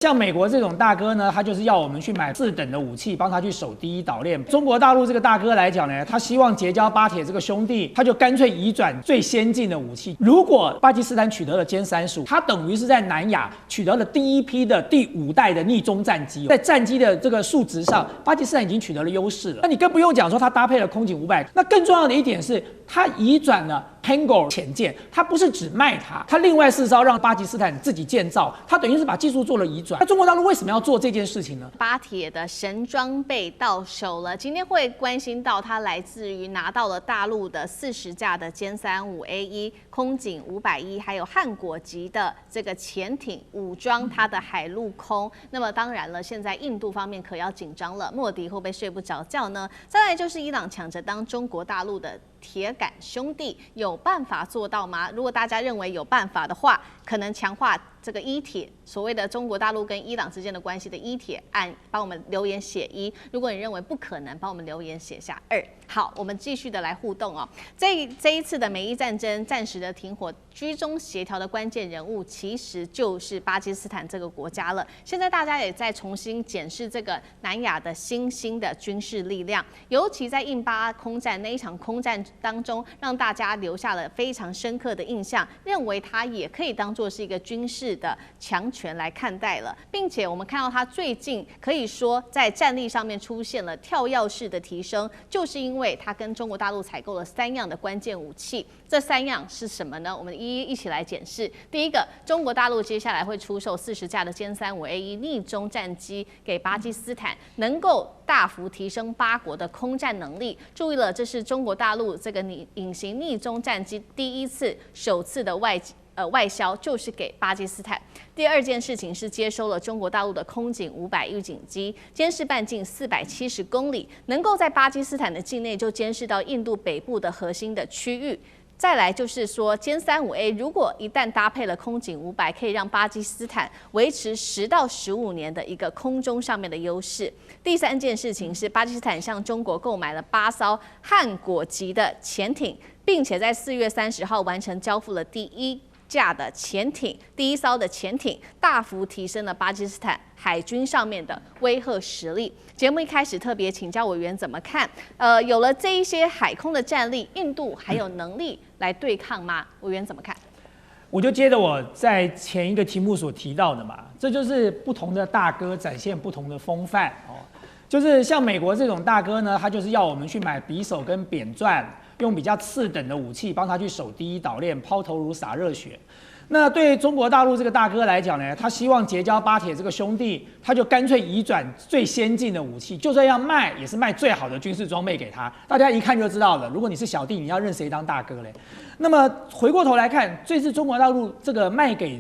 像美国这种大哥呢，他就是要我们去买次等的武器，帮他去守第一岛链。中国大陆这个大哥来讲呢，他希望结交巴铁这个兄弟，他就干脆移转最先进的武器。如果巴基斯坦取得了歼35，它等于是在南亚取得了第一批的第5代的逆中战机，在战机的这个数值上，巴基斯坦已经取得了优势了。那你更不用讲说它搭配了空警500，那更重要的一点是，它移转了 Hangar 潜舰，它不是只卖它另外4艘让巴基斯坦自己建造，它等于是把技术做了移转。那中国大陆为什么要做这件事情呢？巴铁的神装备到手了，今天会关心到它来自于拿到了大陆的40架的歼35A1、空警510，还有汉果级的这个潜艇武装它的海陆空。那么当然了，现在印度方面可要紧张了，莫迪会不会睡不着觉呢？再来就是伊朗抢着当中国大陆的铁杆兄弟，有办法做到吗？如果大家认为有办法的话，可能强化这个伊铁，所谓的中国大陆跟伊朗之间的关系的伊铁，帮我们留言写1。如果你认为不可能，帮我们留言写下2。好，我们继续的来互动哦。这一次的美伊战争暂时的停火，居中协调的关键人物其实就是巴基斯坦这个国家了。现在大家也在重新检视这个南亚的新兴的军事力量，尤其在印巴空战那一场空战当中，让大家留下了非常深刻的印象，认为它也可以当作是一个军事的强权来看待了，并且我们看到它最近可以说在战力上面出现了跳跃式的提升，就是因为它跟中国大陆采购了3样的关键武器。这3样是什么呢？我们一起来检视。第一个，中国大陆接下来会出售40架的歼35A1逆中战机给巴基斯坦，能够大幅提升巴国的空战能力。注意了，这是中国大陆这个隐形逆中战机首次的外销，就是给巴基斯坦。第二件事情是接收了中国大陆的空警500预警机，监视半径470公里，能够在巴基斯坦的境内就监视到印度北部的核心的区域。再来就是说，歼35A 如果一旦搭配了空警500，可以让巴基斯坦维持10到15年的一个空中上面的优势。第三件事情是，巴基斯坦向中国购买了8艘汉果级的潜艇，并且在4月30号完成交付了第1架的潜艇，第1艘的潜艇大幅提升了巴基斯坦海军上面的威慑实力。节目一开始特别请教委员怎么看？有了这一些海空的战力，印度还有能力来对抗吗？委员怎么看？我就接着我在前一个题目所提到的嘛，这就是不同的大哥展现不同的风范哦。就是像美国这种大哥呢，他就是要我们去买匕首跟扁钻，用比较次等的武器帮他去守第一岛链，抛头颅洒热血。那对中国大陆这个大哥来讲呢，他希望结交巴铁这个兄弟，他就干脆移转最先进的武器，就算要卖，也是卖最好的军事装备给他。大家一看就知道了，如果你是小弟，你要认谁当大哥嘞？那么回过头来看，这次中国大陆这个卖给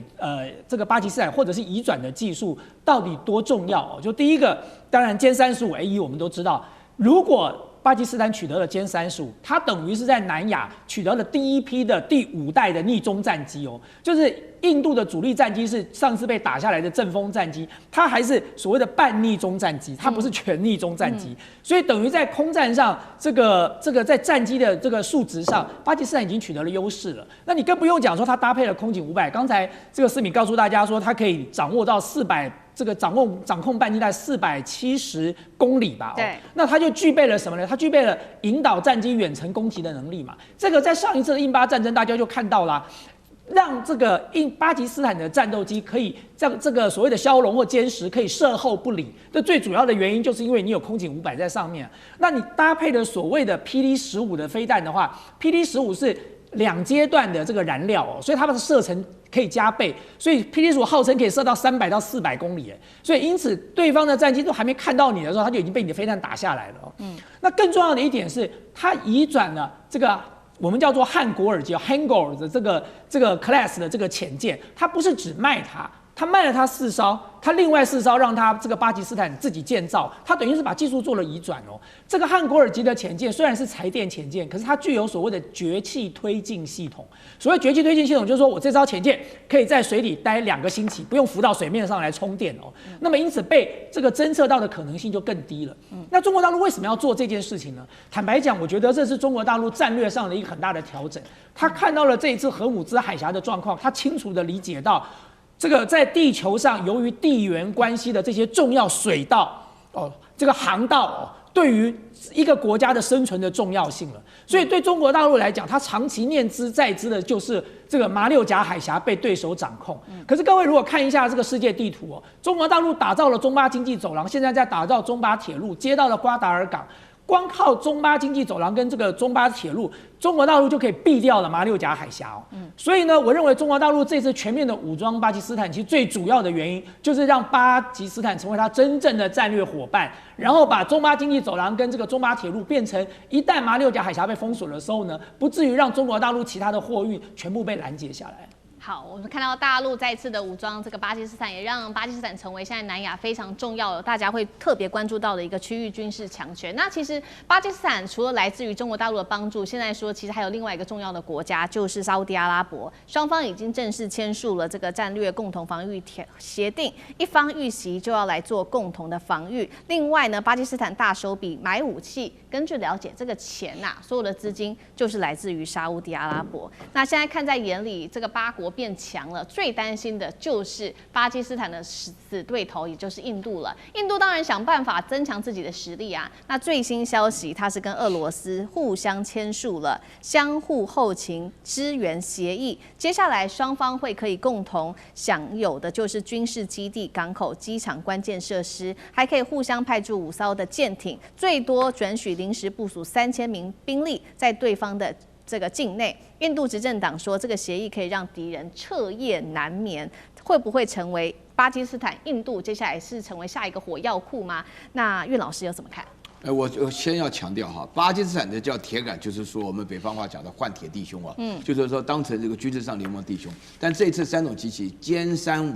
这个巴基斯坦或者是移转的技术到底多重要哦？就第一个，当然歼35A1我们都知道，如果巴基斯坦取得了歼35，它等于是在南亚取得了第一批的第5代的逆中战机哦，就是印度的主力战机是上次被打下来的阵风战机，它还是所谓的半逆中战机，它不是全逆中战机，所以等于在空战上，这个在战机的这个数值上，巴基斯坦已经取得了优势了。那你更不用讲说它搭配了空警500，刚才这个思敏告诉大家说，它可以掌握到400。这个掌控半径在470公里吧，对，那它就具备了什么呢？它具备了引导战机远程攻击的能力嘛。这个在上一次的印巴战争大家就看到啦，让这个巴基斯坦的战斗机可以让这个所谓的枭龙或歼十可以射后不理，这最主要的原因就是因为你有空警500在上面。那你搭配的所谓的霹雳15的飞弹的话，霹雳15是2阶段的这个燃料哦，所以它的射程可以加倍，所以霹雳15号称可以射到300到400公里，所以因此对方的战机都还没看到你的时候，它就已经被你的飞弹打下来了哦。那更重要的一点是，它移转了这个我们叫做汉果尔级 Hangar 的这个 class 的这个潜舰，它不是只卖它卖了它4艘，它另外4艘让它这个巴基斯坦自己建造，它等于是把技术做了移转哦。这个汉果尔级的潜舰虽然是柴电潜舰，可是它具有所谓的绝气推进系统。所谓绝气推进系统，就是说我这艘潜舰可以在水里待2个星期，不用浮到水面上来充电哦。那么因此被这个侦测到的可能性就更低了。那中国大陆为什么要做这件事情呢？坦白讲，我觉得这是中国大陆战略上的一个很大的调整。他看到了这一次荷姆兹海峡的状况，他清楚地理解到这个在地球上由于地缘关系的这些重要水道这个航道对于一个国家的生存的重要性了。所以对中国大陆来讲，它长期念之在之的就是这个马六甲海峡被对手掌控。可是各位如果看一下这个世界地图中国大陆打造了中巴经济走廊，现在在打造中巴铁路，接到了瓜达尔港。光靠中巴经济走廊跟这个中巴铁路，中国大陆就可以避掉了马六甲海峡所以呢，我认为中国大陆这次全面的武装巴基斯坦，其实最主要的原因就是让巴基斯坦成为它真正的战略伙伴，然后把中巴经济走廊跟这个中巴铁路变成，一旦马六甲海峡被封锁的时候呢，不至于让中国大陆其他的货运全部被拦截下来。好，我们看到大陆再次的武装这个巴基斯坦，也让巴基斯坦成为现在南亚非常重要的、大家会特别关注到的一个区域军事强权。那其实巴基斯坦除了来自于中国大陆的帮助，现在说其实还有另外一个重要的国家，就是沙烏地阿拉伯。双方已经正式签署了这个战略共同防御协定，一方遇袭就要来做共同的防御。另外呢，巴基斯坦大手笔买武器，根据了解，这个钱所有的资金就是来自于沙烏地阿拉伯。那现在看在眼里，这个八国变强了，最担心的就是巴基斯坦的死对头，也就是印度了。印度当然想办法增强自己的实力那最新消息，它是跟俄罗斯互相签署了相互后勤支援协议。接下来双方会可以共同享有的就是军事基地、港口、机场关键设施，还可以互相派驻5艘的舰艇，最多准许临时部署3000名兵力在对方的这个境内。印度执政党说，这个协议可以让敌人彻夜难眠，会不会成为巴基斯坦、印度接下来是成为下一个火药库吗？那岳老师又怎么看？我先要强调巴基斯坦的叫铁杆，就是说我们北方话讲的换铁弟兄就是说当成这个军事上联盟弟兄。但这一次3种机器歼35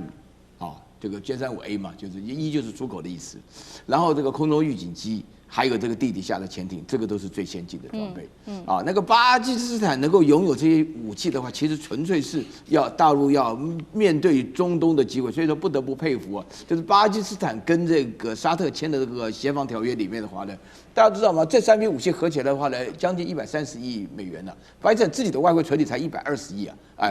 这个歼35A 嘛，就是一就是出口的意思，然后这个空中预警机。还有这个地底下的潜艇，这个都是最先进的装备。那个巴基斯坦能够拥有这些武器的话，其实纯粹是要大陆要面对中东的机会，所以说不得不佩服就是巴基斯坦跟这个沙特签的这个协防条约里面的话呢，大家知道吗？这3批武器合起来的话呢，将近130亿美元了。巴基斯坦自己的外汇存底才120亿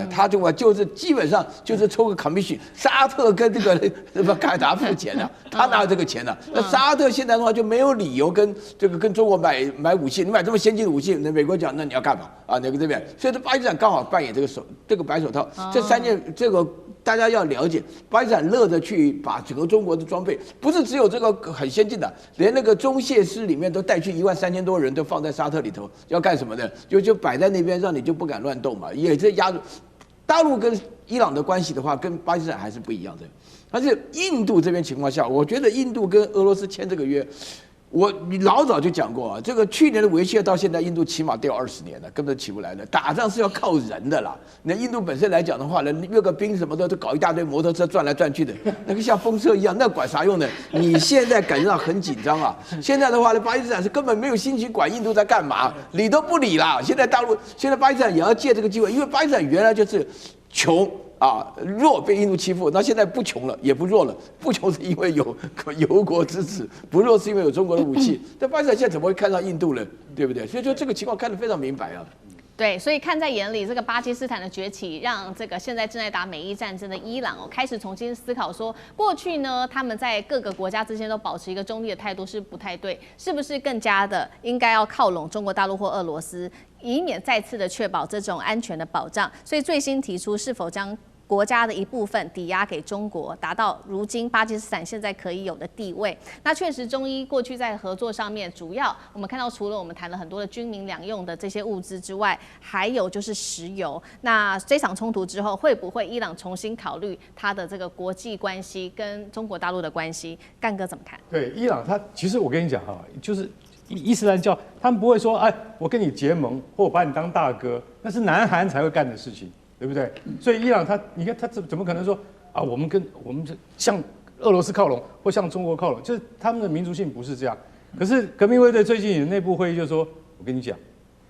他就是基本上就是抽个 commission， 沙特跟这个什么凯达付钱他哪有这个钱那沙特现在的话就没有理由跟中国买武器，你买这么先进的武器，那美国讲那你要干嘛那个这边，所以巴基斯坦刚好扮演这个白手套。这3件这个大家要了解，巴基斯坦乐着去把整个中国的装备，不是只有这个很先进的，连那个中械师里面都带去13000多人，都放在沙特里头，要干什么的？就摆在那边，让你就不敢乱动嘛，也是压住。大陆跟伊朗的关系的话，跟巴基斯坦还是不一样的。但是印度这边情况下，我觉得印度跟俄罗斯签这个约。你老早就讲过这个去年的维切到现在，印度起码掉20年了，根本起不来了。打仗是要靠人的啦。那印度本身来讲的话呢，阅个兵什么的都搞一大堆摩托车转来转去的，那个像风车一样，那管啥用呢？你现在感觉到很紧张现在的话呢，巴基斯坦是根本没有心情管印度在干嘛，理都不理啦。现在巴基斯坦也要借这个机会，因为巴基斯坦原来就是穷。弱被印度欺负，那现在不穷了，也不弱了。不穷是因为有国支持，不弱是因为有中国的武器。但巴基斯坦现在怎么会看上印度呢？对不对？所以说这个情况看得非常明白对，所以看在眼里，这个巴基斯坦的崛起，让这个现在正在打美伊战争的伊朗开始重新思考说，过去呢他们在各个国家之间都保持一个中立的态度是不太对，是不是更加的应该要靠拢中国大陆或俄罗斯，以免再次的确保这种安全的保障？所以最新提出是否将国家的一部分抵押给中国，达到如今巴基斯坦现在可以有的地位。那确实，中伊过去在合作上面，主要我们看到，除了我们谈了很多的军民两用的这些物资之外，还有就是石油。那这场冲突之后，会不会伊朗重新考虑它的这个国际关系跟中国大陆的关系？干哥怎么看？对，伊朗其实我跟你讲就是伊斯兰教，他们不会说，我跟你结盟，或我把你当大哥，那是南韩才会干的事情。对不对？所以伊朗你看他怎么可能说我们向俄罗斯靠拢，或向中国靠拢？就是他们的民族性不是这样。可是革命卫队最近的内部会议就说，我跟你讲，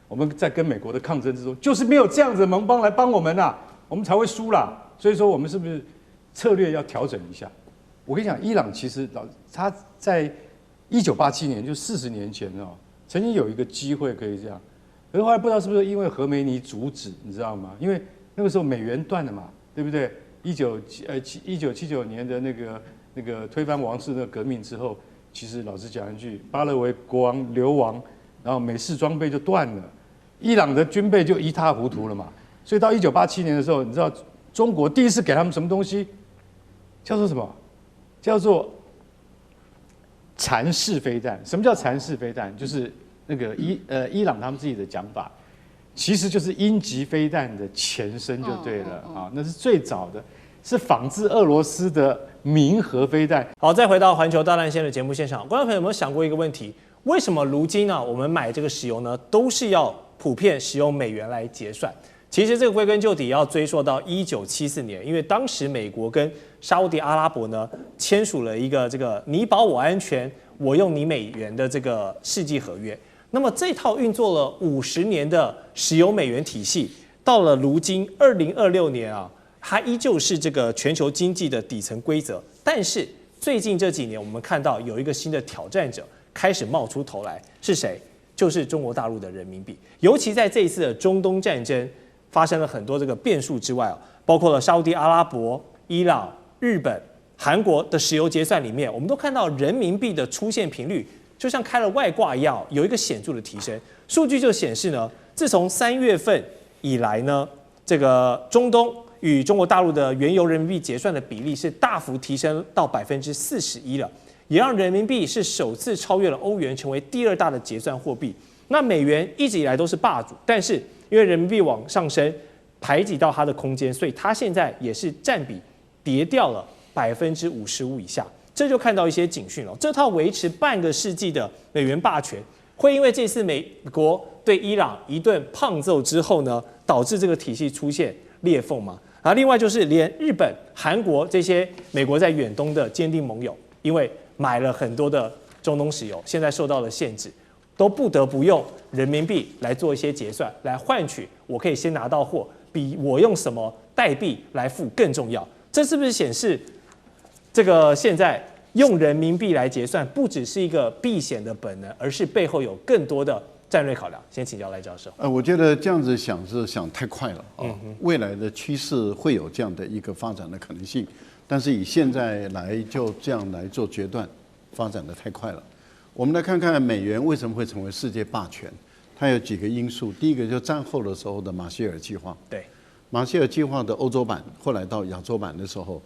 我们在跟美国的抗争之中，就是没有这样子的盟邦来帮我们我们才会输啦。所以说我们是不是策略要调整一下？我跟你讲，伊朗其实他在1987年，就40年前曾经有一个机会可以这样，可是后来不知道是不是因为何梅尼阻止，你知道吗？因为那个时候美元断了嘛，对不对？ 1979年的那个推翻王室的革命之后，其实老实讲一句，巴勒维国王流亡，然后美式装备就断了，伊朗的军备就一塌糊涂了嘛。所以到1987年的时候，你知道中国第一次给他们什么东西？叫做什么？叫做蚕式飞弹。什么叫蚕式飞弹？就是那个伊朗他们自己的讲法。其实就是鹰击飞弹的前身就对了啊，那是最早的，是仿制俄罗斯的明核飞弹。好，再回到环球大乱线的节目现场，观众朋友有没有想过一个问题？为什么如今呢，我们买这个石油呢，都是要普遍使用美元来结算？其实这个归根究底要追溯到1974年，因为当时美国跟沙烏地阿拉伯呢签署了一个这个你保我安全，我用你美元的这个世纪合约。那么这套运作了50年的石油美元体系，到了如今2026年啊，它依旧是这个全球经济的底层规则。但是最近这几年，我们看到有一个新的挑战者开始冒出头来，是谁？就是中国大陆的人民币。尤其在这一次的中东战争发生了很多这个变数之外啊，包括了沙烏地阿拉伯、伊朗、日本、韩国的石油结算里面，我们都看到人民币的出现频率就像开了外挂一样，有一个显著的提升。数据就显示呢，自从3月份以来呢，这个中东与中国大陆的原油人民币结算的比例是大幅提升到41%了，也让人民币是首次超越了欧元，成为第2大的结算货币。那美元一直以来都是霸主，但是因为人民币往上升，排挤到它的空间，所以它现在也是占比跌掉了55%以下。这就看到一些警讯了。这套维持半个世纪的美元霸权，会因为这次美国对伊朗一顿胖揍之后呢，导致这个体系出现裂缝吗？另外就是连日本、韩国这些美国在远东的坚定盟友，因为买了很多的中东石油，现在受到了限制，都不得不用人民币来做一些结算，来换取我可以先拿到货，比我用什么代币来付更重要。这是不是显示这个现在用人民币来结算，不只是一个避险的本能，而是背后有更多的战略考量？先请教赖教授。我觉得这样子想是想太快了啊。未来的趋势会有这样的一个发展的可能性，但是以现在来就这样来做决断，发展的太快了。我们来看看美元为什么会成为世界霸权，它有几个因素。第一个就是战后的时候的马歇尔计划。对，马歇尔计划的欧洲版，后来到亚洲版的时候。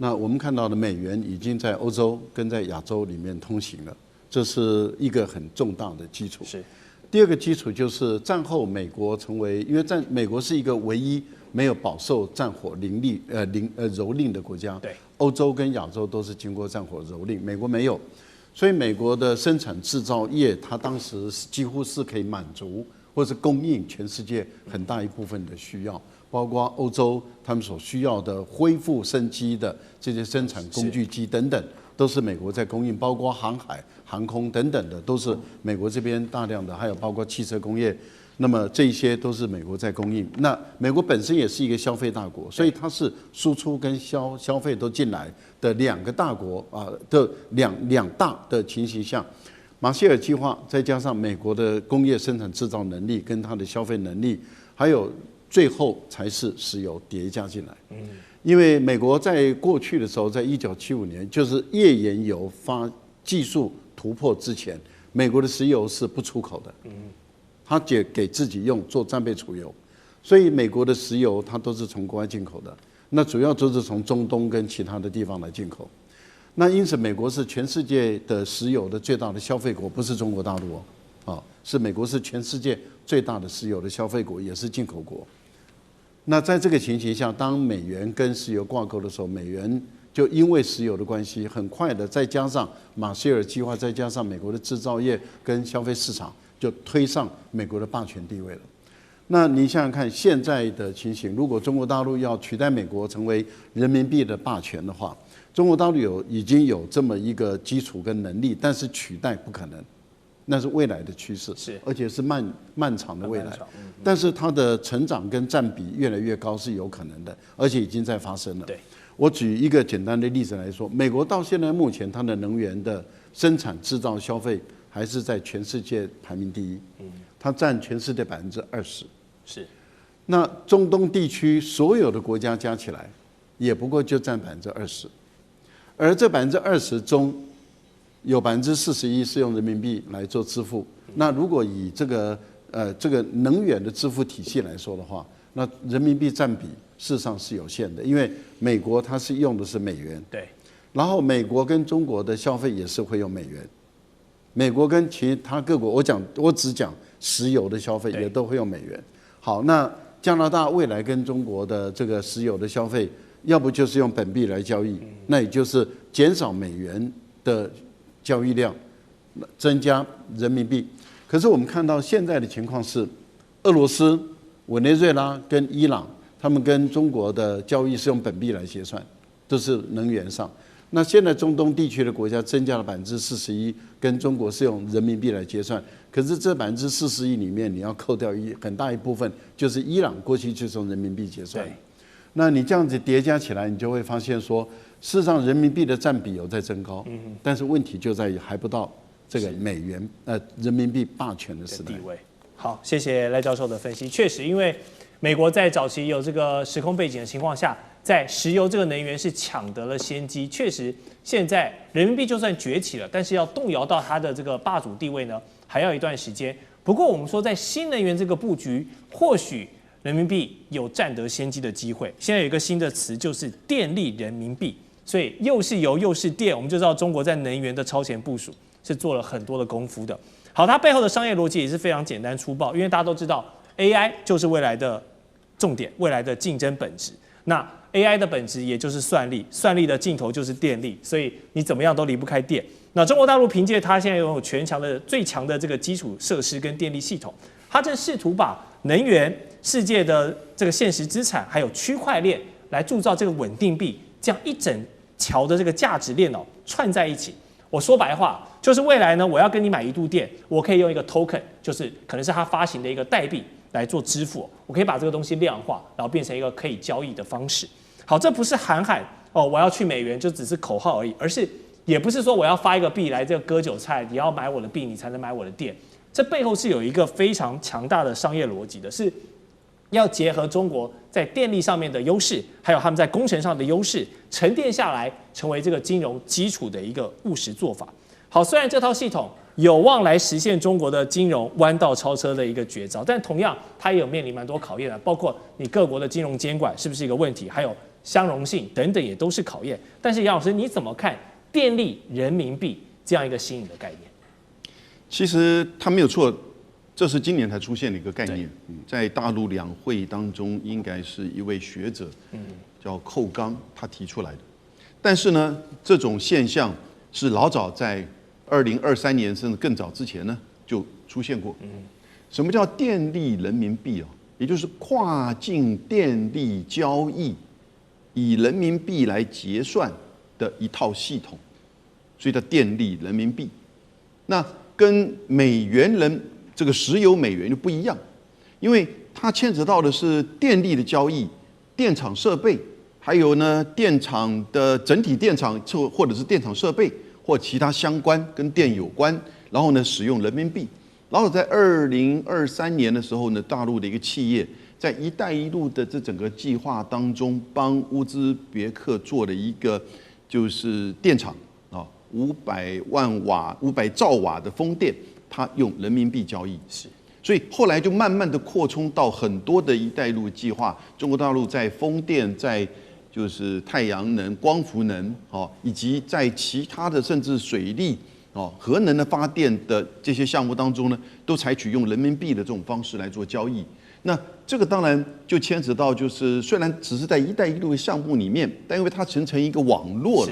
那我们看到的美元已经在欧洲跟在亚洲里面通行了，这是一个很重大的基础。是。第二个基础就是战后美国成为，因为美国是一个唯一没有饱受战火蹂躏的国家。对。欧洲跟亚洲都是经过战火蹂躏，美国没有，所以美国的生产制造业，它当时几乎是可以满足或是供应全世界很大一部分的需要。包括欧洲他们所需要的恢复生机的这些生产工具机等等，都是美国在供应，包括航海、航空等等的，都是美国这边大量的，还有包括汽车工业，那么这些都是美国在供应。那美国本身也是一个消费大国，所以它是输出跟消费都进来的2个大国的两大的情形下，马歇尔计划再加上美国的工业生产制造能力跟它的消费能力，还有最后才是石油叠加进来。因为美国在过去的时候，在1975年，就是页岩油技术突破之前，美国的石油是不出口的，他给自己用做战备储油，所以美国的石油它都是从国外进口的，那主要都是从中东跟其他的地方来进口。那因此，美国是全世界的石油的最大的消费国，不是中国大陆是美国是全世界最大的石油的消费国，也是进口国。那在这个情形下，当美元跟石油挂钩的时候，美元就因为石油的关系，很快的，再加上马歇尔计划，再加上美国的制造业跟消费市场，就推上美国的霸权地位了。那你想想看，现在的情形，如果中国大陆要取代美国成为人民币的霸权的话，中国大陆已经有这么一个基础跟能力，但是取代不可能。那是未来的趋势，而且是漫长的未来。但是它的成长跟占比越来越高是有可能的，而且已经在发生了。我举一个简单的例子来说，美国到现在目前它的能源的生产、制造、消费还是在全世界排名第一，它占全世界20%。是。那中东地区所有的国家加起来，也不过就占20%，而这20%中有41%是用人民币来做支付。那如果以这个能源的支付体系来说的话，那人民币占比事实上是有限的，因为美国它是用的是美元，对，然后美国跟中国的消费也是会用美元，美国跟其他各国，我只讲石油的消费也都会用美元。好，那加拿大未来跟中国的这个石油的消费，要不就是用本币来交易，那也就是减少美元的交易量，增加人民币。可是我们看到现在的情况是，俄罗斯、委内瑞拉跟伊朗，他们跟中国的交易是用本币来结算，都是能源上。那现在中东地区的国家增加了41%，跟中国是用人民币来结算。可是这41%里面，你要扣掉很大一部分，就是伊朗过去就是用人民币结算。那你这样子叠加起来，你就会发现说，事实上人民币的占比有在增高，但是问题就在于还不到这个人民币霸权的时代。地位。好，谢谢赖教授的分析。确实，因为美国在早期有这个时空背景的情况下，在石油这个能源是抢得了先机。确实，现在人民币就算崛起了，但是要动摇到它的这个霸主地位呢，还要一段时间。不过我们说，在新能源这个布局，或许人民币有占得先机的机会。现在有一个新的词，就是电力人民币。所以又是油又是电，我们就知道中国在能源的超前部署是做了很多的功夫的。好，它背后的商业逻辑也是非常简单粗暴，因为大家都知道 AI 就是未来的重点，未来的竞争本质。那 AI 的本质也就是算力，算力的尽头就是电力，所以你怎么样都离不开电。那中国大陆凭借它现在拥有最强的这个基础设施跟电力系统，它正试图把能源、世界的这个现实资产，还有区块链来铸造这个稳定币，这样一整条的这个价值链串在一起。我说白话就是未来呢，我要跟你买1度电，我可以用一个 token， 就是可能是它发行的一个代币来做支付，我可以把这个东西量化，然后变成一个可以交易的方式。好，这不是喊我要去美元就只是口号而已，而是也不是说我要发一个币来这个割韭菜，你要买我的币你才能买我的电，这背后是有一个非常强大的商业逻辑的，是要结合中国在电力上面的优势，还有他们在工程上的优势，沉淀下来，成为这个金融基础的一个务实做法。好，虽然这套系统有望来实现中国的金融弯道超车的一个绝招，但同样它也有面临蛮多考验的，包括你各国的金融监管是不是一个问题，还有相容性等等也都是考验。但是杨老师，你怎么看电力人民币这样一个新颖的概念？其实它没有错。这是今年才出现的一个概念，在大陆两会当中，应该是一位学者，叫寇刚，他提出来的。但是呢，这种现象是老早在2023年甚至更早之前呢就出现过。什么叫电力人民币啊？也就是跨境电力交易以人民币来结算的一套系统，所以叫电力人民币。那跟美元这个石油美元就不一样，因为它牵扯到的是电力的交易、电厂设备，还有呢电厂的整体电厂或者是电厂设备或其他相关跟电有关，然后呢使用人民币。然后在2023年的时候呢，大陆的一个企业在“一带一路”的这整个计划当中，帮乌兹别克做了一个就是电厂啊，500万瓦、500兆瓦的风电。它用人民币交易，所以后来就慢慢的扩充到很多的一带一路计划。中国大陆在风电、在就是太阳能、光伏能，以及在其他的甚至水力、核能的发电的这些项目当中呢，都采取用人民币的这种方式来做交易。那这个当然就牵扯到，就是虽然只是在一带一路的项目里面，但因为它形成一个网络了。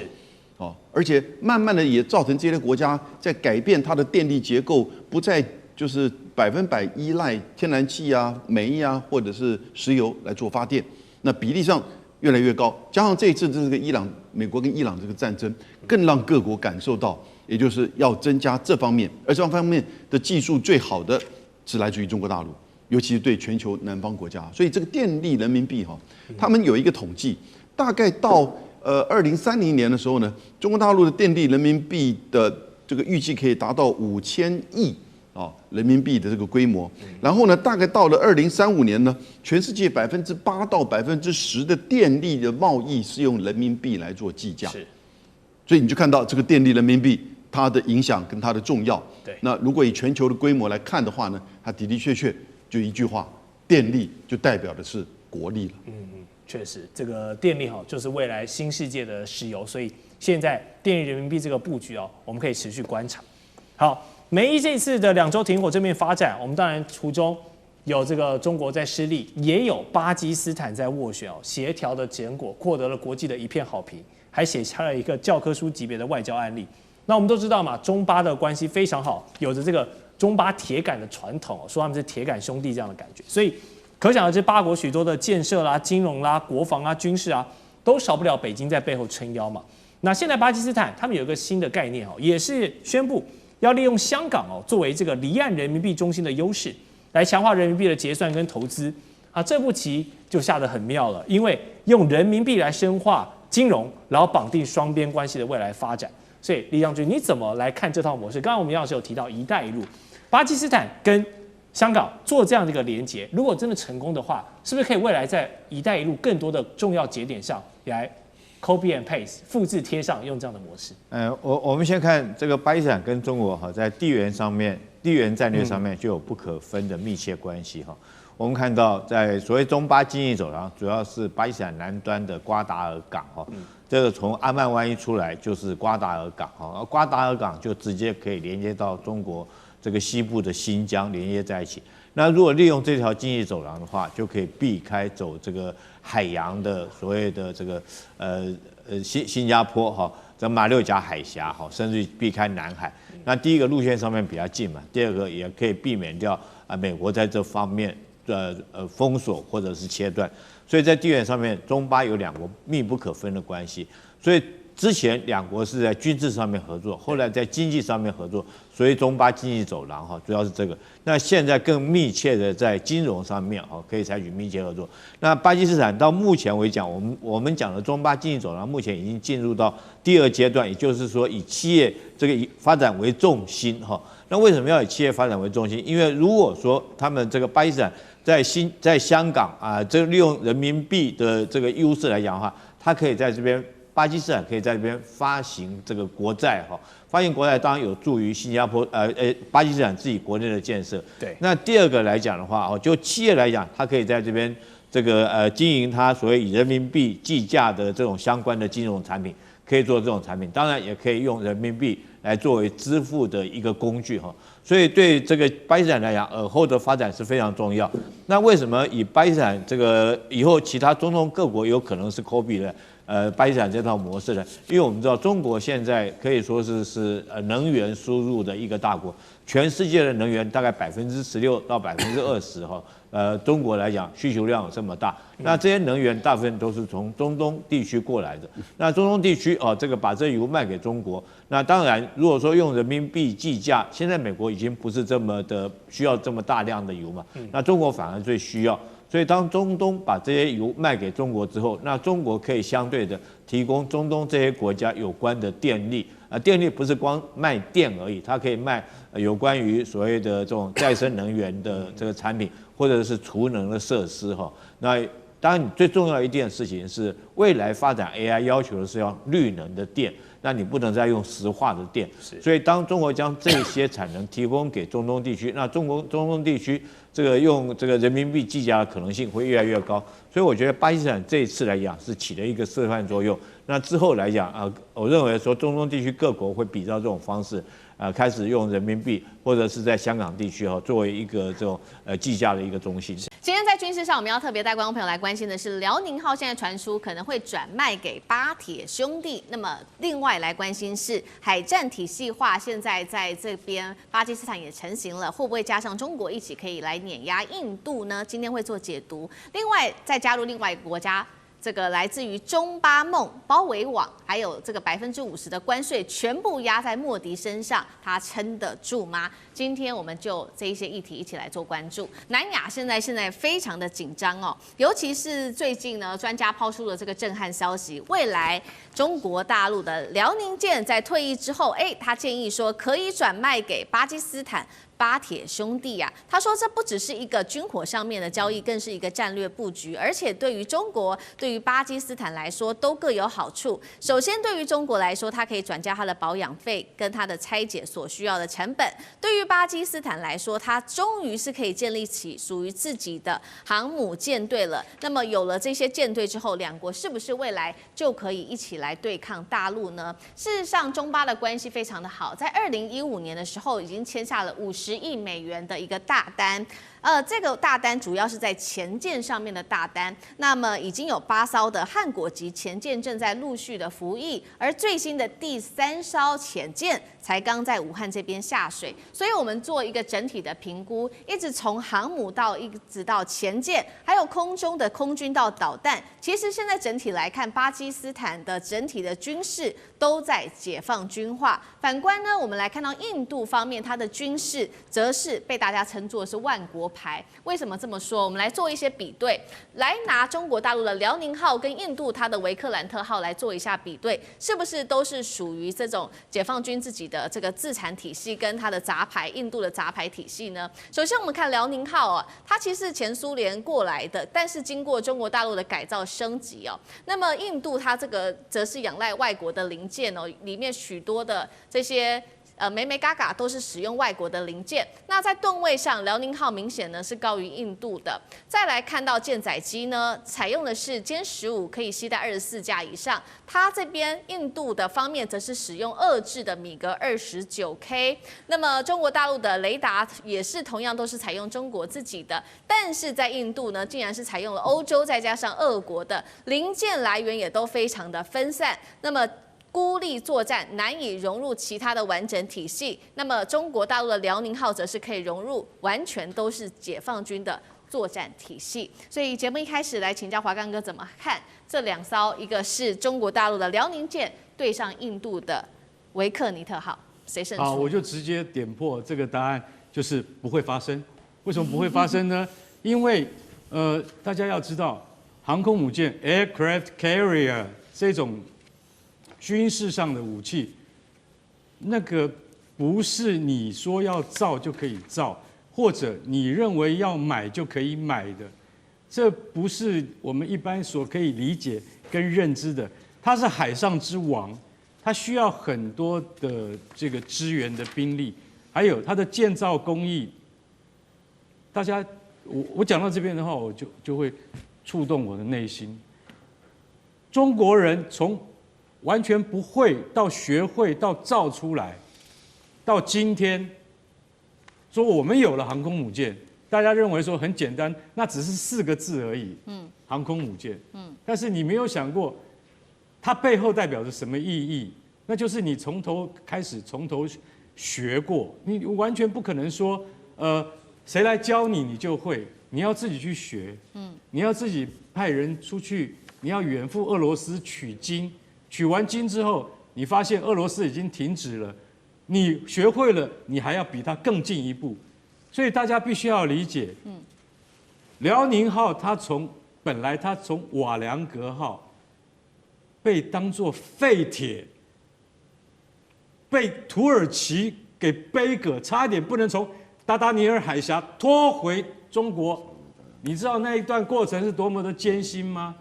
而且慢慢的也造成这些国家在改变它的电力结构，不再就是100%依赖天然气啊、煤啊或者是石油来做发电，那比例上越来越高。加上这一次这个美国跟伊朗这个战争，更让各国感受到，也就是要增加这方面，而这方面的技术最好的是来自于中国大陆，尤其是对全球南方国家。所以这个电力人民币他们有一个统计，大概到2030年的时候呢，中国大陆的电力人民币的这个预计可以达到5000亿人民币的这个规模。然后呢，大概到了2035年呢，全世界8%到10%的电力的贸易是用人民币来做计价。所以你就看到这个电力人民币它的影响跟它的重要。对。那如果以全球的规模来看的话呢，它的的确确就一句话，电力就代表的是国力了。确实，这个电力就是未来新世界的石油，所以现在电力人民币这个布局我们可以持续观察。好，美伊这次的2周停火正面发展，我们当然途中有这个中国在施力，也有巴基斯坦在斡旋协调的结果获得了国际的一片好评，还写下了一个教科书级别的外交案例。那我们都知道嘛，中巴的关系非常好，有着这个中巴铁杆的传统，说他们是铁杆兄弟这样的感觉，所以可想而知，八国许多的建设啦、金融啦、国防啊、军事啊，都少不了北京在背后撑腰嘛。那现在巴基斯坦他们有一个新的概念也是宣布要利用香港作为这个离岸人民币中心的优势，来强化人民币的结算跟投资啊。这步棋就下得很妙了，因为用人民币来深化金融，然后绑定双边关系的未来发展。所以李将军，你怎么来看这套模式？刚刚我们杨老师有提到“一带一路”，巴基斯坦跟香港做这样的一个连结，如果真的成功的话，是不是可以未来在“一带一路”更多的重要节点上来 copy and paste 复制贴上，用这样的模式？我们先看这个巴基斯坦跟中国在地缘上面、地缘战略上面就有不可分的密切关系我们看到在所谓中巴经济走廊，主要是巴基斯坦南端的瓜达尔港这个从阿曼湾一出来就是瓜达尔港而瓜达尔港就直接可以连接到中国这个西部的新疆，连接在一起。那如果利用这条经济走廊的话，就可以避开走这个海洋的所谓的这个新加坡这马六甲海峡甚至避开南海。那第一个路线上面比较近嘛，第二个也可以避免掉美国在这方面封锁或者是切断。所以在地缘上面，中巴有2国密不可分的关系。所以之前2国是在军事上面合作，后来在经济上面合作，所以中巴经济走廊主要是这个。那现在更密切的在金融上面可以采取密切合作。那巴基斯坦到目前为止我们讲的中巴经济走廊目前已经进入到第2阶段，也就是说以企业这个以发展为重心那为什么要以企业发展为重心？因为如果说他们这个巴基斯坦在香港这利用人民币的这个优势来讲的话，它可以在这边巴基斯坦可以在这边发行这个国债发行国债当然有助于新加坡巴基斯坦自己国内的建设。对。那第2个来讲的话就企业来讲，它可以在这边这个经营它所谓以人民币计价的这种相关的金融产品，可以做这种产品，当然也可以用人民币来作为支付的一个工具所以对这个巴基斯坦来讲，尔后的发展是非常重要。那为什么以巴基斯坦这个以后其他中东各国有可能是 copy 的巴基斯坦这套模式呢？因为我们知道中国现在可以说是能源输入的一个大国，全世界的能源大概16%到20%中国来讲需求量有这么大，那这些能源大部分都是从中东地区过来的。那中东地区这个把这油卖给中国，那当然如果说用人民币计价，现在美国已经不是这么的需要这么大量的油嘛，那中国反而最需要。所以当中东把这些油卖给中国之后，那中国可以相对的提供中东这些国家有关的电力。电力不是光卖电而已，它可以卖有关于所谓的这种再生能源的这个产品，或者是储能的设施那当然，你最重要的一件事情是，未来发展 AI 要求的是要绿能的电，那你不能再用石化的电。所以，当中国将这些产能提供给中东地区，那中东地区这个用这个人民币计价的可能性会越来越高。所以，我觉得巴基斯坦这一次来讲是起了一个示范作用。那之后来讲我认为说中东地区各国会比照这种方式，开始用人民币，或者是在香港地区作为一个这种计价的一个中心。今天在军事上，我们要特别带观众朋友来关心的是辽宁号现在传出可能会转卖给巴铁兄弟。那么另外来关心是海战体系化，现在在这边巴基斯坦也成型了，会不会加上中国一起可以来碾压印度呢？今天会做解读。另外再加入另外一个国家。这个来自于中巴梦包围网，还有这个50%的关税全部压在莫迪身上，他撑得住吗？今天我们就这一些议题一起来做关注。南亚现在非常的紧张尤其是最近呢，专家抛出了这个震撼消息，未来中国大陆的辽宁舰在退役之后，他建议说可以转卖给巴基斯坦巴铁兄弟啊，他说这不只是一个军火上面的交易，更是一个战略布局，而且对于中国、对于巴基斯坦来说都各有好处。首先，对于中国来说，它可以转嫁它的保养费跟它的拆解所需要的成本；对于巴基斯坦来说，它终于是可以建立起属于自己的航母舰队了。那么有了这些舰队之后，两国是不是未来就可以一起来对抗大陆呢？事实上，中巴的关系非常的好，在2015年的时候已经签下了50亿美元的一个大单。这个大单主要是在前舰上面的大单，那么已经有8艘的汉国级前舰正在陆续的服役，而最新的第3艘潜舰才刚在武汉这边下水，所以我们做一个整体的评估，一直从航母一直到前舰，还有空中的空军到导弹，其实现在整体来看，巴基斯坦的整体的军事都在解放军化。反观呢，我们来看到印度方面，它的军事则是被大家称作是万国牌。为什么这么说？我们来做一些比对，来拿中国大陆的辽宁号跟印度它的维克兰特号来做一下比对，是不是都是属于这种解放军自己的这个自产体系跟它的杂牌印度的杂牌体系呢？首先我们看辽宁号啊，它其实是前苏联过来的，但是经过中国大陆的改造升级哦。那么印度它这个则是仰赖外国的零件哦，里面许多的这些眉眉嘎嘎都是使用外国的零件。那在吨位上，辽宁号明显呢是高于印度的。再来看到舰载机呢，采用的是歼15，可以携带24架以上。它这边印度的方面则是使用2制的米格29K。那么中国大陆的雷达也是同样都是采用中国自己的，但是在印度呢，竟然是采用了欧洲再加上俄国的零件来源也都非常的分散。那么孤立作战，难以融入其他的完整体系。那么中国大陆的辽宁号则是可以融入，完全都是解放军的作战体系。所以节目一开始来请教华刚哥怎么看这2艘，一个是中国大陆的辽宁舰对上印度的维克尼特号，谁胜出？好，我就直接点破这个答案，就是不会发生。为什么不会发生呢？因为大家要知道，航空母舰 （aircraft carrier） 这种军事上的武器，那个不是你说要造就可以造，或者你认为要买就可以买的，这不是我们一般所可以理解跟认知的。它是海上之王，它需要很多的这个支援的兵力，还有它的建造工艺。大家，我讲到这边的话，我就会触动我的内心。中国人从完全不会到学会到造出来，到今天说我们有了航空母舰，大家认为说很简单，那只是4个字而已。航空母舰。但是你没有想过，它背后代表着什么意义？那就是你从头开始，从头学过，你完全不可能说，谁来教你，你就会，你要自己去学。你要自己派人出去，你要远赴俄罗斯取经。取完经之后，你发现俄罗斯已经停止了，你学会了，你还要比它更进一步，所以大家必须要理解，辽宁号本来它从瓦良格号被当作废铁，被土耳其给背个，差一点不能从达达尼尔海峡拖回中国，你知道那一段过程是多么的艰辛吗？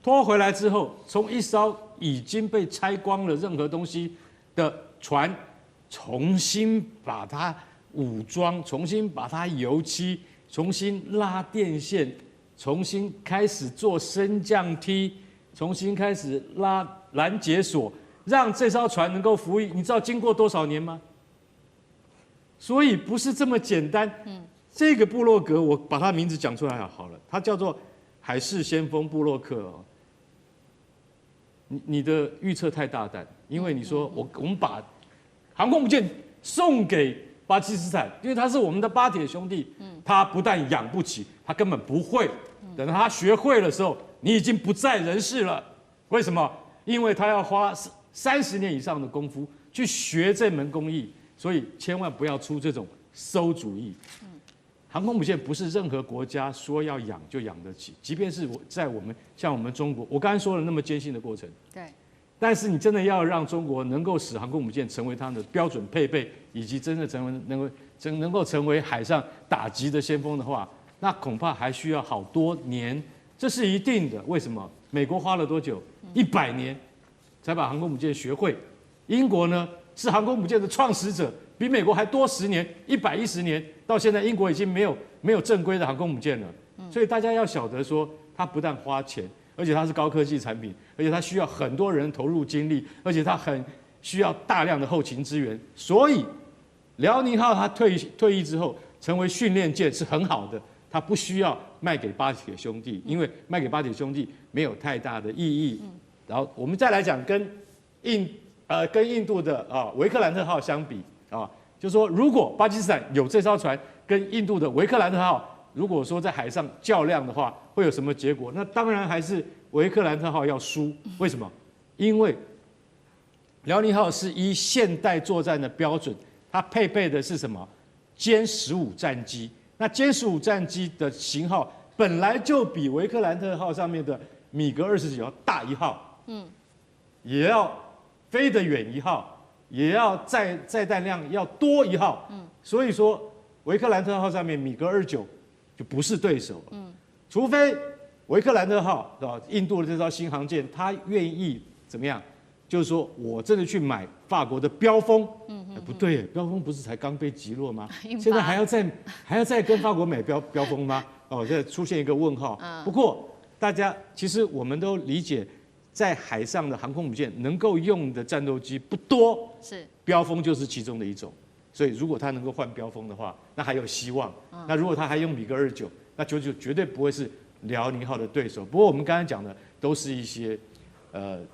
拖回来之后，从一艘已经被拆光了任何东西的船，重新把它武装，重新把它油漆，重新拉电线，重新开始做升降梯，重新开始拉拦截索，让这艘船能够服役。你知道经过多少年吗？所以不是这么简单。这个部落格我把它名字讲出来好了，它叫做海事先锋部落客哦。你的预测太大胆，因为你说我们把航空母舰送给巴基斯坦，因为他是我们的巴铁兄弟，他不但养不起，他根本不会。等他学会的时候，你已经不在人世了。为什么？因为他要花30年以上的功夫去学这门工艺，所以千万不要出这种馊主意。航空母舰不是任何国家说要养就养得起，即便是像我们中国，我刚才说了那么艰辛的过程，对，但是你真的要让中国能够使航空母舰成为它的标准配备，以及真的能够成为海上打击的先锋的话，那恐怕还需要好多年，这是一定的。为什么？美国花了多久？100年才把航空母舰学会。英国呢是航空母舰的创始者，比美国还多10年，110年。到现在，英国已经没有正规的航空母舰了。所以大家要晓得说，它不但花钱，而且它是高科技产品，而且它需要很多人投入精力，而且它很需要大量的后勤支援。所以，辽宁号它退役之后成为训练舰是很好的，它不需要卖给巴铁兄弟，因为卖给巴铁兄弟没有太大的意义。然后我们再来讲跟印度的维克兰特号相比就是说如果巴基斯坦有这艘船跟印度的维克兰特号，如果说在海上较量的话，会有什么结果？那当然还是维克兰特号要输。为什么？因为辽宁号是依现代作战的标准，它配备的是什么？歼15战机。那歼15战机的型号本来就比维克兰特号上面的米格29要大1号，也要飞得远1号，也要载弹量要多1号，所以说维克兰特号上面米格29就不是对手了，除非维克兰特号印度的这艘新航舰，他愿意怎么样？就是说我真的去买法国的标风，不对，标风不是才刚被击落吗？现在还要再跟法国买标风吗？现在出现一个问号。不过大家其实我们都理解，在海上的航空母舰能够用的战斗机不多，是标风就是其中的一种。所以如果它能够换标风的话，那还有希望。那如果它还用米格29，那就绝对不会是辽宁号的对手。不过我们刚才讲的都是一些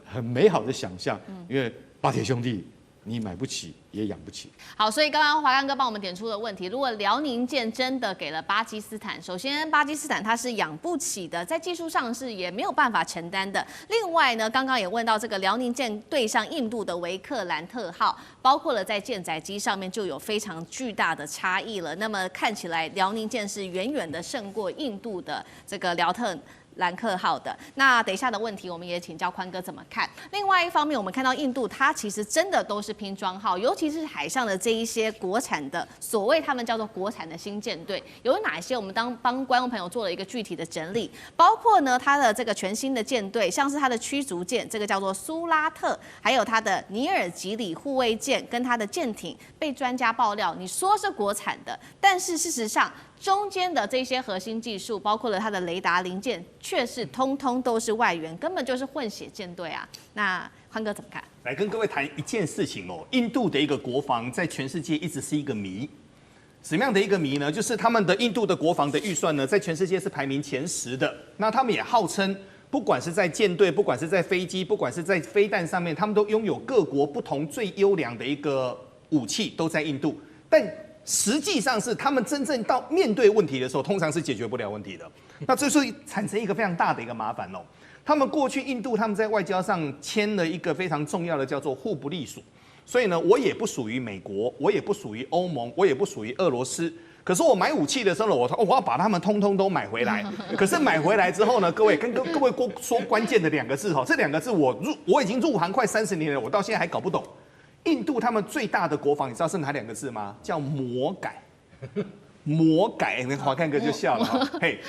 很美好的想象，因为巴铁兄弟你买不起也养不起。好，所以刚刚华刚哥帮我们点出的问题，如果辽宁舰真的给了巴基斯坦，首先巴基斯坦它是养不起的，在技术上是也没有办法承担的。另外呢，刚刚也问到这个辽宁舰对上印度的维克兰特号，包括了在舰载机上面就有非常巨大的差异了。那么看起来辽宁舰是远远的胜过印度的这个辽特兰克号的。那等一下的问题，我们也请教宽哥怎么看。另外一方面，我们看到印度它其实真的都是拼装号，尤其是海上的这一些国产的，所谓他们叫做国产的新舰队，有哪些？我们帮观众朋友做了一个具体的整理，包括呢它的这个全新的舰队，像是它的驱逐舰，这个叫做苏拉特，还有它的尼尔吉里护卫舰跟它的舰艇，被专家爆料，你说是国产的，但是事实上中间的这些核心技术，包括了它的雷达零件，却是通通都是外援，根本就是混血舰队啊。那宽哥怎么看？来跟各位谈一件事情哦，印度的一个国防在全世界一直是一个谜。什么样的一个谜呢？就是他们的印度的国防的预算呢，在全世界是排名前10的。那他们也号称，不管是在舰队，不管是在飞机，不管是在飞弹上面，他们都拥有各国不同最优良的一个武器，都在印度。但实际上是他们真正到面对问题的时候，通常是解决不了问题的。那这是产生一个非常大的一个麻烦哦。他们过去印度他们在外交上签了一个非常重要的叫做互不隶属，所以呢，我也不属于美国，我也不属于欧盟，我也不属于俄罗斯。可是我买武器的时候呢，我要把他们通通都买回来。可是买回来之后呢，各位跟各位说关键的2个字哈，这2个字我已经入行快30年了，我到现在还搞不懂。印度他们最大的国防，你知道是哪2个字吗？叫魔改。魔改，那华看哥就笑了哈。嘿，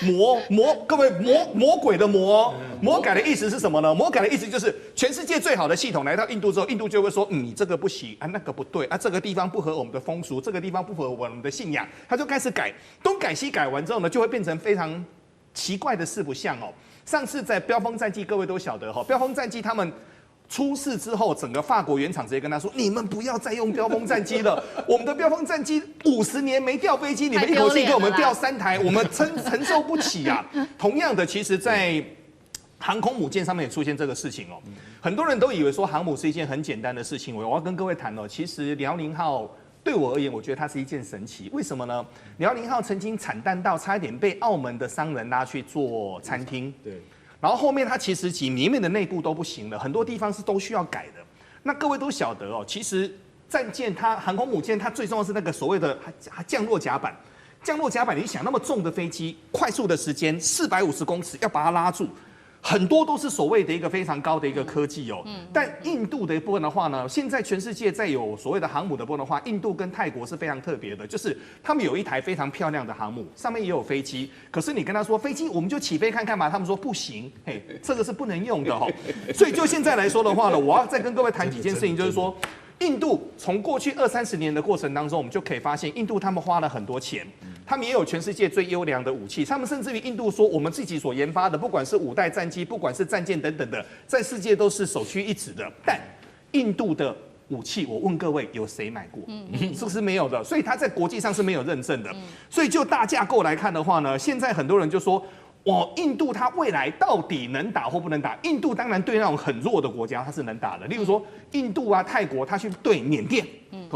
各位魔鬼的魔，魔改的意思是什么呢？魔改的意思就是全世界最好的系统来到印度之后，印度就会说，你这个不行啊，那个不对啊，这个地方不合我们的风俗，这个地方不合我们的信仰，他就开始改，东改西改完之后呢，就会变成非常奇怪的四不像哦。上次在标风战绩，各位都晓得哈，标风战绩他们出事之后，整个法国原厂直接跟他说：“你们不要再用标风战机了，我们的标风战机50年没调飞机，你们一口气给我们调3台，我们承受不起啊！”同样的，其实，在航空母舰上面也出现这个事情哦。很多人都以为说航母是一件很简单的事情，我要跟各位谈哦，其实辽宁号对我而言，我觉得它是一件神奇。为什么呢？辽宁号曾经惨淡到差一点被澳门的商人拉去做餐厅。对。然后后面它其实几里面的内部都不行了，很多地方是都需要改的。那各位都晓得哦，其实战舰它航空母舰它最重要是那个所谓的降落甲板。降落甲板，你想那么重的飞机，快速的时间450公尺要把它拉住，很多都是所谓的一个非常高的一个科技哦。但印度的部分的话呢，现在全世界在有所谓的航母的部分的话，印度跟泰国是非常特别的，就是他们有一台非常漂亮的航母，上面也有飞机。可是你跟他说飞机，我们就起飞看看吧，他们说不行，嘿，这个是不能用的哦。所以就现在来说的话呢，我要再跟各位谈几件事情，就是说。印度从过去20-30年的过程当中，我们就可以发现，印度他们花了很多钱，他们也有全世界最优良的武器。他们甚至于印度说，我们自己所研发的，不管是5代战机，不管是战舰等等的，在世界都是首屈一指的。但印度的武器，我问各位，有谁买过？是不是没有的？所以它在国际上是没有认证的。所以就大架构来看的话呢，现在很多人就说。印度它未来到底能打或不能打？印度当然对那种很弱的国家它是能打的，例如说印度啊、泰国，它去对缅甸，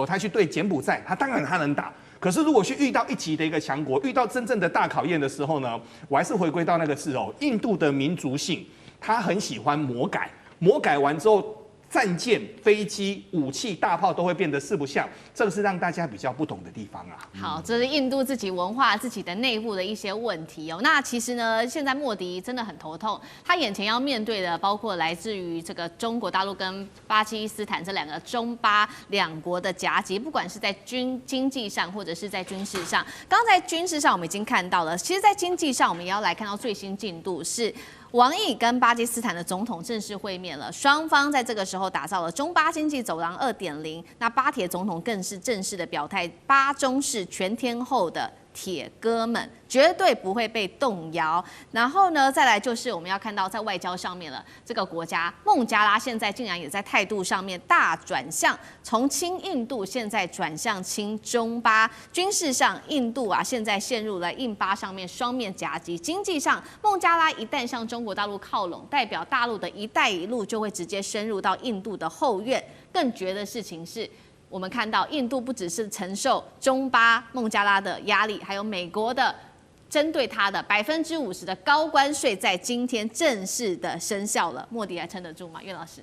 它去对柬埔寨，它当然它能打。可是如果去遇到一级的一个强国，遇到真正的大考验的时候呢，我还是回归到那个字哦，印度的民族性，它很喜欢魔改，魔改完之后。战舰、飞机、武器、大炮都会变得四不像，这个是让大家比较不懂的地方啊。好，这是印度自己文化、自己的内部的一些问题哦。那其实呢，现在莫迪真的很头痛，他眼前要面对的包括来自于这个中国大陆跟巴基斯坦这两个中巴两国的夹击，不管是在经济上或者是在军事上。刚刚在军事上我们已经看到了，其实，在经济上我们也要来看到最新进度是。王毅跟巴基斯坦的总统正式会面了，双方在这个时候打造了中巴经济走廊2.0。那巴铁总统更是正式的表态，巴中是全天候的铁哥们，绝对不会被动摇。然后呢，再来就是我们要看到在外交上面了，这个国家孟加拉现在竟然也在态度上面大转向，从亲印度现在转向亲中巴。军事上，印度啊现在陷入了印巴上面双面夹击。经济上，孟加拉一旦向中国大陆靠拢，代表大陆的一带一路就会直接深入到印度的后院。更绝的事情是。我们看到，印度不只是承受中巴孟加拉的压力，还有美国的针对它的50%的高关税，在今天正式的生效了。莫迪还撑得住吗？岳老师？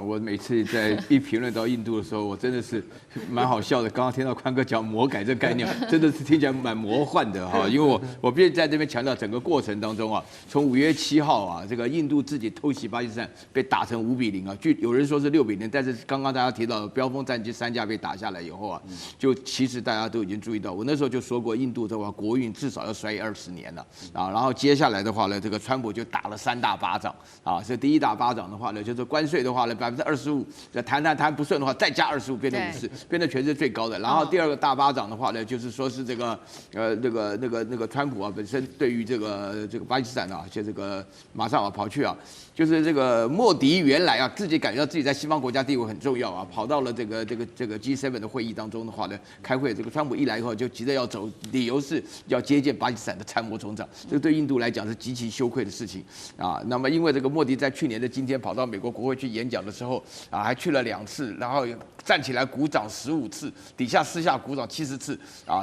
我每次在一评论到印度的时候，我真的是蛮好笑的。刚刚听到宽哥讲魔改这个概念，真的是听起来蛮魔幻的哈。因为我必须在这边强调，整个过程当中啊，从5月7号啊，这个印度自己偷袭巴基斯坦，被打成5-0啊，有人说是6-0，但是刚刚大家提到的标风战机3架被打下来以后啊，就其实大家都已经注意到，我那时候就说过，印度的话国运至少要衰20年了啊。然后接下来的话呢，这个川普就打了3大巴掌啊。所以第一大巴掌的话呢，就是关税的话呢。25%，谈不顺的话，再加25%，变成50%，变成全世界最高的。然后第二个大巴掌的话呢，就是说是这个那个川普啊，本身对于这个巴基斯坦啊，就这个马上啊跑去啊，就是这个莫迪原来啊自己感觉到自己在西方国家地位很重要啊，跑到了这个 G7 的会议当中的话呢，开会。这个川普一来以后就急着要走，理由是要接见巴基斯坦的参谋总长，这个对印度来讲是极其羞愧的事情啊。那么因为这个莫迪在去年的今天跑到美国国会去演讲的时候。还去了2次，然后站起来鼓掌15次，底下私下鼓掌70次，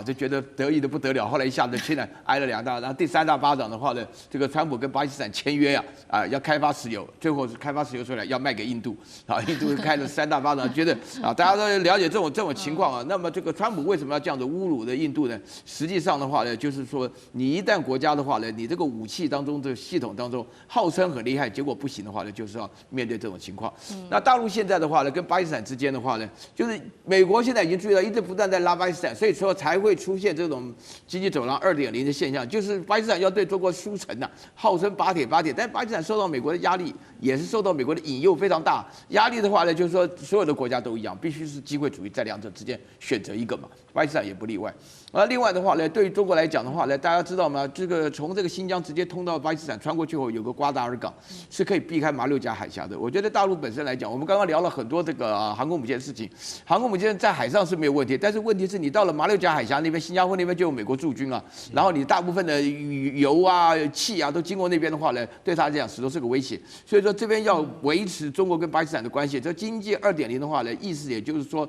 就觉得得意的不得了。后来一下子竟然挨了2大，然后第3大巴掌的话呢，这个川普跟巴基斯坦签约要开发石油，最后是开发石油出来要卖给印度，印度开了3大巴掌，觉得大家都了解这种情况啊。那么这个川普为什么要这样子侮辱的印度呢？实际上的话呢，就是说你一旦国家的话呢，你这个武器当中的系统当中号称很厉害，结果不行的话呢，就是要面对这种情况。那大陆现在的话呢，跟巴基斯坦之间的话呢，就是美国现在已经注意到，一直不断在拉巴基斯坦，所以说才会出现这种经济走廊2.0的现象，就是巴基斯坦要对中国输诚呐，号称巴铁，但巴基斯坦受到美国的压力，也是受到美国的引诱非常大。压力的话呢，就是说所有的国家都一样，必须是机会主义，在两者之间选择一个嘛，巴基斯坦也不例外。另外的话呢，对于中国来讲的话呢，大家知道吗？这个从这个新疆直接通到巴基斯坦，穿过去后有个瓜达尔港，是可以避开马六甲海峡的。我觉得大陆本身来讲，我们刚刚聊了很多这个航空母舰的事情，航空母舰在海上是没有问题，但是问题是你到了马六甲海峡那边，新加坡那边就有美国驻军啊，然后你大部分的油啊、气啊都经过那边的话呢，对他来讲始终是个威胁。所以说这边要维持中国跟巴基斯坦的关系，这经济2.0的话呢，意思也就是说。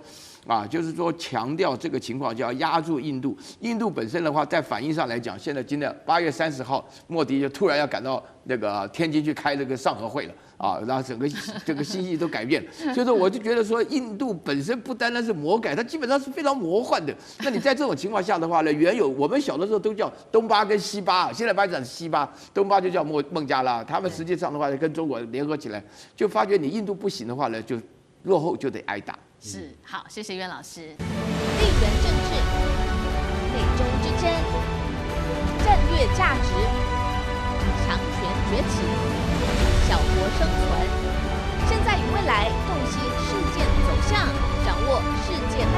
就是说强调这个情况就要压住印度。印度本身的话，在反应上来讲，现在今天8月30号，莫迪就突然要赶到那个天津去开这个上合会了啊，然后整个信息都改变了。所以说，我就觉得说，印度本身不单单是魔改，它基本上是非常魔幻的。那你在这种情况下的话呢，原有我们小的时候都叫东巴跟西巴，现在发展是西巴，东巴就叫孟加拉，他们实际上的话跟中国联合起来，就发觉你印度不行的话呢，就落后就得挨打。是，好，谢谢苑老师。地缘政治、美中之争、战略价值、强权崛起、小国生存，现在与未来洞悉事件走向，掌握世界脉